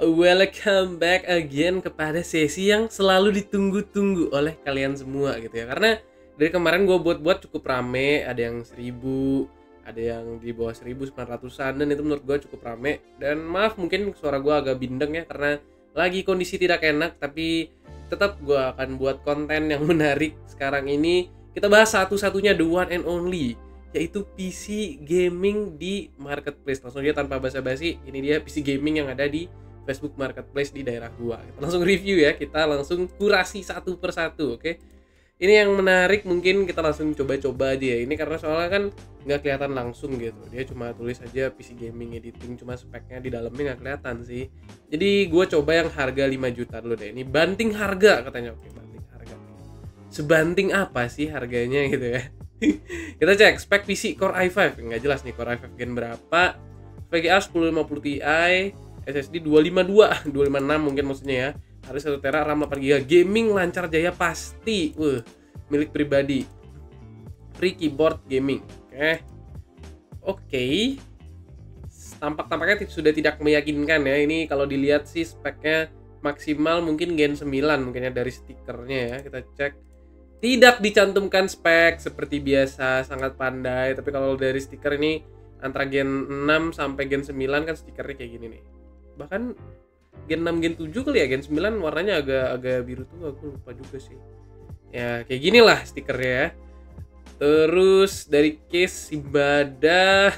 Welcome back again kepada sesi yang selalu ditunggu-tunggu oleh kalian semua gitu ya. Karena dari kemarin gue buat cukup rame, ada yang 1000, ada yang di bawah 1900-an, dan itu menurut gue cukup rame. Dan maaf mungkin suara gue agak bindeng ya, karena lagi kondisi tidak enak, tapi tetap gue akan buat konten yang menarik. Sekarang ini kita bahas satu-satunya, the one and only, yaitu PC gaming di marketplace. Langsung aja tanpa basa-basi, ini dia PC gaming yang ada di Facebook Marketplace di daerah gua. Kita langsung review ya, kita langsung kurasi satu persatu, oke? Ini yang menarik, mungkin kita langsung coba-coba aja ya. Ini karena soalnya kan nggak kelihatan langsung gitu. Dia cuma tulis aja PC gaming editing, cuma speknya di dalamnya nggak kelihatan sih. Jadi gua coba yang harga 5 juta dulu deh. Ini banting harga katanya, oke, banting harga. Sebanting apa sih harganya gitu ya? Kita cek spek PC Core i5, nggak jelas nih Core i5 gen berapa. VGA 1050 Ti, SSD 256 mungkin maksudnya ya. Harus 1 tera, RAM 8GB, gaming lancar jaya pasti. Milik pribadi. Free keyboard gaming. Oke. Tampaknya sudah tidak meyakinkan ya. Ini kalau dilihat sih speknya maksimal mungkin Gen 9 mungkin ya dari stikernya ya. Kita cek. Tidak dicantumkan spek seperti biasa, sangat pandai. Tapi kalau dari stiker ini antara Gen 6 sampai Gen 9 kan stikernya kayak gini nih. Bahkan Gen 6, Gen 7 kali ya, Gen 9 warnanya agak biru tuh, aku lupa juga sih. Ya kayak gini lah stikernya ya. Terus dari case ibadah.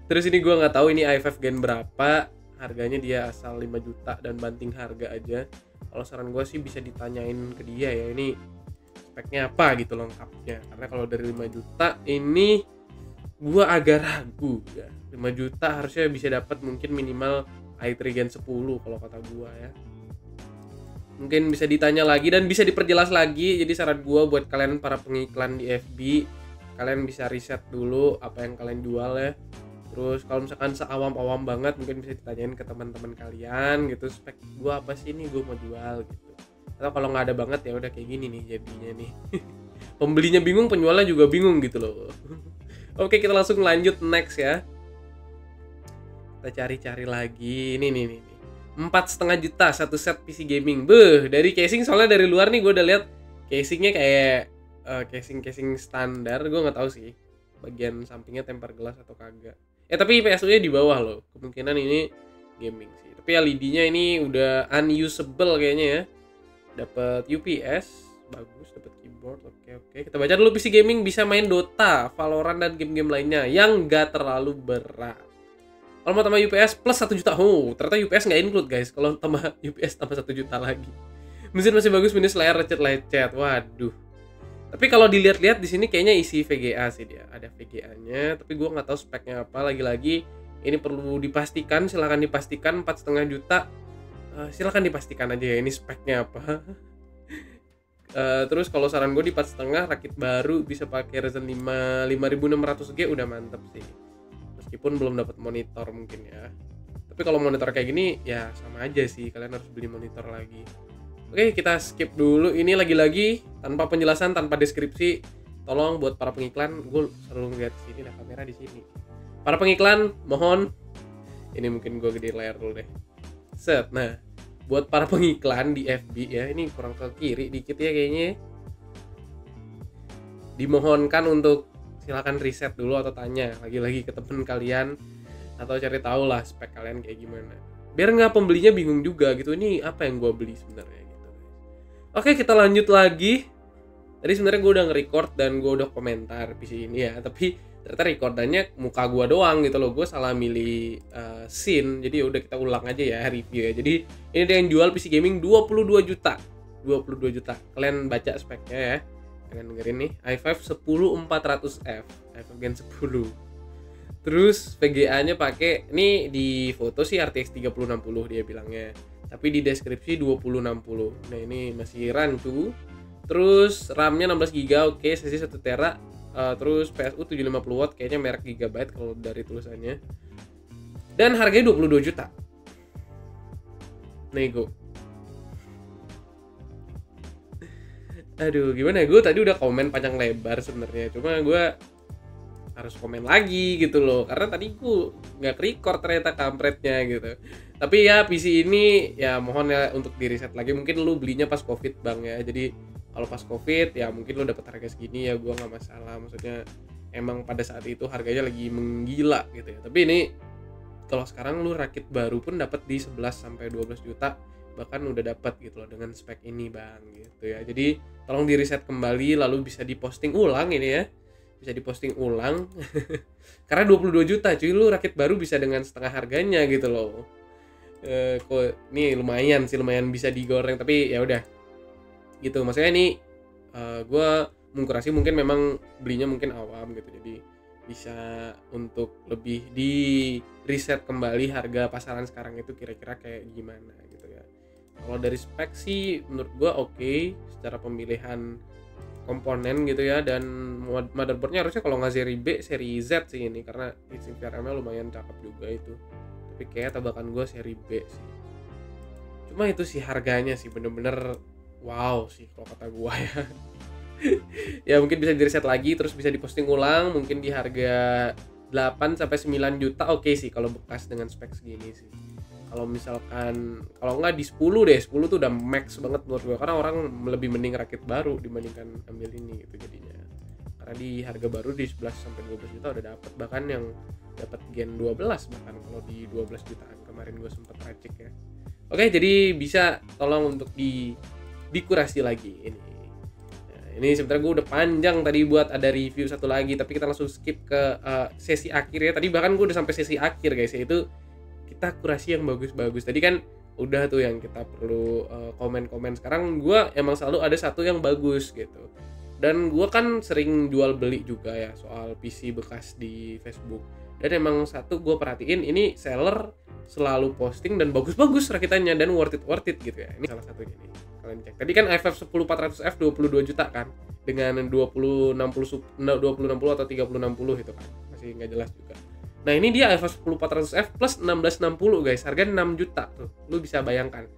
Terus ini gue nggak tahu ini i5 Gen berapa. Harganya dia asal 5 juta dan banting harga aja. Kalau saran gue sih bisa ditanyain ke dia ya, ini speknya apa gitu lengkapnya. Karena kalau dari 5 juta ini gue agak ragu ya. 5 juta harusnya bisa dapat mungkin minimal i3 Gen 10 kalau kata gue ya. Mungkin bisa ditanya lagi dan bisa diperjelas lagi. Jadi saran gue buat kalian para pengiklan di FB, kalian bisa riset dulu apa yang kalian jual ya. Terus kalau misalkan seawam-awam banget mungkin bisa ditanyain ke teman-teman kalian gitu, spek gue apa sih nih, gue mau jual gitu. Atau kalau nggak ada banget ya udah kayak gini nih jadinya nih. Pembelinya bingung, penjualnya juga bingung gitu loh. Oke, kita langsung lanjut next ya. Kita cari-cari lagi. Ini nih. 4,5 juta satu set PC gaming. Dari casing, soalnya dari luar nih gue udah lihat casingnya kayak casing standar. Gue nggak tahu sih bagian sampingnya tempered glass atau kagak. Tapi PSU-nya di bawah loh. Kemungkinan ini gaming sih. Tapi LED-nya ini udah unusable kayaknya ya. Dapat UPS, bagus, dapat keyboard. Oke. Kita baca dulu, PC gaming bisa main Dota, Valorant dan game-game lainnya yang gak terlalu berat. Kalau mau tambah UPS plus 1 juta. Ternyata UPS nggak include guys. Kalau tambah UPS tambah 1 juta lagi. Mesin masih bagus, minus layar lecet. Waduh. Tapi kalau dilihat-lihat di sini kayaknya isi VGA sih dia. Ada VGA-nya, tapi gue nggak tahu speknya apa. Lagi-lagi ini perlu dipastikan. Silahkan dipastikan 4,5 juta. Silahkan dipastikan aja ya ini speknya apa. Terus kalau saran gue di 4,5 rakit baru bisa pakai Ryzen 5 5600G udah mantep sih. Meskipun belum dapat monitor mungkin ya. Tapi kalau monitor kayak gini ya sama aja sih, kalian harus beli monitor lagi. Oke, kita skip dulu. Ini lagi-lagi tanpa penjelasan, tanpa deskripsi. Tolong buat para pengiklan, gue selalu ngeliat sini, ada kamera di sini. Para pengiklan, mohon. Ini mungkin gue gede layar dulu deh. Set. Nah, buat para pengiklan di FB ya, ini kurang ke kiri dikit ya kayaknya. Dimohonkan untuk silakan riset dulu atau tanya lagi-lagi ke temen kalian atau cari tahu lah spek kalian kayak gimana. Biar nggak pembelinya bingung juga gitu. Ini apa yang gue beli sebenarnya? Oke, kita lanjut lagi. Tadi sebenarnya gue udah nge-record dan gue udah komentar PC ini ya, tapi ternyata recordannya muka gue doang gitu loh. Gue salah milih scene, jadi udah kita ulang aja ya review ya. Jadi ini dia yang jual PC gaming 22 juta. Kalian baca speknya ya. Kalian dengerin nih, i5 10400F, i5 Gen 10. Terus VGA-nya pakai, ini di foto sih RTX 3060 dia bilangnya. Tapi di deskripsi 2060. Nah ini masih rancu. Terus RAM-nya 16GB, oke, SSD 1 tera. Terus PSU 750 watt, kayaknya merek Gigabyte kalau dari tulisannya. Dan harganya 22 juta. Nego. Aduh, gimana ya? Gue tadi udah komen panjang lebar sebenarnya. Cuma gue harus komen lagi gitu loh, karena tadi gue nggak record ternyata kampretnya gitu. Tapi ya PC ini ya mohon ya untuk di reset lagi, mungkin lu belinya pas covid bang ya, jadi kalau pas covid ya mungkin lu dapat harga segini ya gue nggak masalah, maksudnya emang pada saat itu harganya lagi menggila gitu ya. Tapi ini kalau sekarang lu rakit baru pun dapat di 11 sampai 12 juta bahkan udah dapat gitu loh dengan spek ini bang gitu ya. Jadi tolong di reset kembali lalu bisa diposting ulang ini ya, bisa diposting ulang karena 22 juta cuy, lu rakit baru bisa dengan setengah harganya gitu loh. Kok nih lumayan sih, lumayan bisa digoreng, tapi ya udah gitu. Maksudnya ini gue mengkurasi mungkin memang belinya mungkin awam gitu, jadi bisa untuk lebih di reset kembali harga pasaran sekarang itu kira-kira kayak gimana gitu ya. Kalau dari spek sih menurut gue oke, secara pemilihan komponen gitu ya, dan motherboardnya harusnya kalau nggak seri B, seri Z sih ini, karena heatsink VRM-nya lumayan cakep juga itu. Tapi kayak tebakan gue seri B sih. Cuma itu sih harganya sih bener-bener wow sih kalau kata gue ya. Ya mungkin bisa di reset lagi terus bisa diposting ulang mungkin di harga 8 sampai 9 juta oke sih kalau bekas dengan spek segini sih. Kalau misalkan kalau nggak di 10 deh, 10 tuh udah max banget menurut gue, karena orang lebih mending rakit baru dibandingkan ambil ini gitu jadinya. Karena di harga baru di 11 sampai 12 juta udah dapat, bahkan yang dapat Gen 12 bahkan kalau di 12 jutaan kemarin gue sempet racik ya. Oke, jadi bisa tolong untuk dikurasi lagi ini. Ini sebenarnya gue udah panjang tadi buat ada review satu lagi, tapi kita langsung skip ke sesi akhir ya. Tadi bahkan gue udah sampai sesi akhir guys, yaitu kita kurasi yang bagus-bagus. Tadi kan udah tuh yang kita perlu komen-komen. Sekarang gue emang selalu ada satu yang bagus gitu. Dan gue kan sering jual beli juga ya soal PC bekas di Facebook. Dan emang satu gue perhatiin ini seller selalu posting dan bagus-bagus rakitannya dan worth it gitu ya. Ini salah satunya nih. Kalian cek. Tadi kan FF 10400F 22 juta kan dengan 2060 atau 3060 itu kan. Masih nggak jelas juga. Nah, ini dia FF 10400F plus 1660 guys. Harga 6 juta tuh. Lu bisa bayangkan.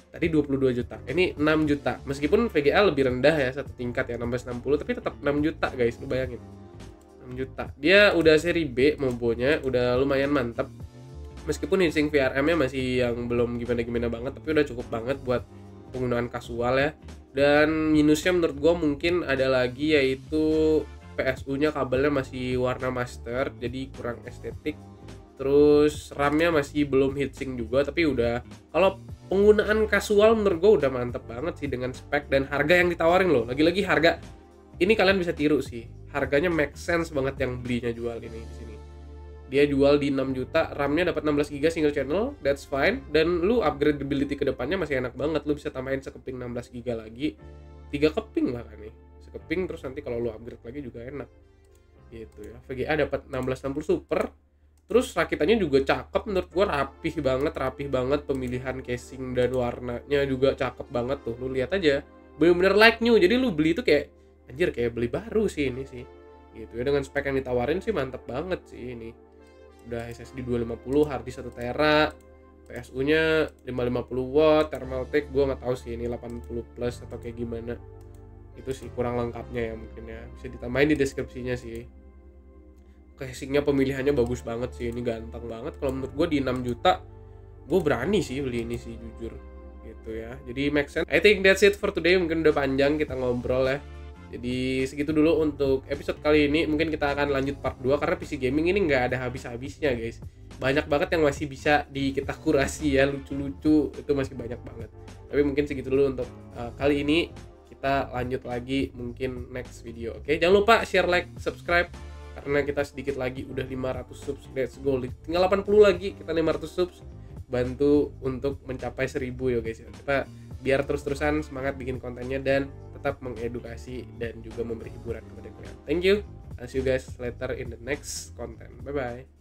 Tadi 22 juta. Ini 6 juta. Meskipun VGA lebih rendah ya satu tingkat ya 1660, tapi tetap 6 juta guys. Lu bayangin. 6 juta. Dia udah seri B mobonya, udah lumayan mantap. Meskipun heatsink VRM-nya masih yang belum gimana-gimana banget, tapi udah cukup banget buat penggunaan kasual ya. Dan minusnya menurut gue mungkin ada lagi, yaitu PSU-nya kabelnya masih warna master, jadi kurang estetik. Terus RAM-nya masih belum heatsink juga, tapi udah kalau penggunaan kasual menurut gue udah mantep banget sih dengan spek dan harga yang ditawarin loh. Lagi-lagi harga ini kalian bisa tiru sih, harganya make sense banget yang belinya jual ini di sini. Dia jual di 6 juta, RAM-nya dapat 16 GB single channel, that's fine. Dan lu upgradability ke depannya masih enak banget. Lu bisa tambahin sekeping 16 GB lagi, 3 keping bahkan nih. Sekeping terus nanti kalau lu upgrade lagi juga enak. Gitu ya. VGA dapat 1660 Super. Terus rakitannya juga cakep menurut gua, rapih banget pemilihan casing dan warnanya juga cakep banget tuh. Lu lihat aja. Bener-bener like new. Jadi lu beli itu kayak anjir kayak beli baru sih ini sih. Gitu ya, dengan spek yang ditawarin sih mantep banget sih ini. Udah SSD 250, hard disk 1 tera, PSU-nya 550 watt, Thermaltake gue nggak tahu sih ini 80 plus atau kayak gimana. Itu sih kurang lengkapnya ya mungkin ya. Bisa ditambahin di deskripsinya sih. Casingnya pemilihannya bagus banget sih, ini ganteng banget. Kalau menurut gue di 6 juta, gue berani sih beli ini sih jujur. Gitu ya. Jadi make sense. I think that's it for today. Mungkin udah panjang kita ngobrol ya. Jadi segitu dulu untuk episode kali ini. Mungkin kita akan lanjut part 2 karena PC gaming ini nggak ada habis-habisnya guys. Banyak banget yang masih bisa kita kurasi ya, lucu-lucu itu masih banyak banget. Tapi mungkin segitu dulu untuk kali ini. Kita lanjut lagi mungkin next video. Oke, jangan lupa share, like, subscribe karena kita sedikit lagi udah 500 subs. Let's go. Tinggal 80 lagi kita 500 subs. Bantu untuk mencapai 1000 ya guys ya. Kita biar terus-terusan semangat bikin kontennya dan tetap mengedukasi dan juga memberi hiburan kepada kalian. Thank you. I'll see you guys later in the next content. Bye bye.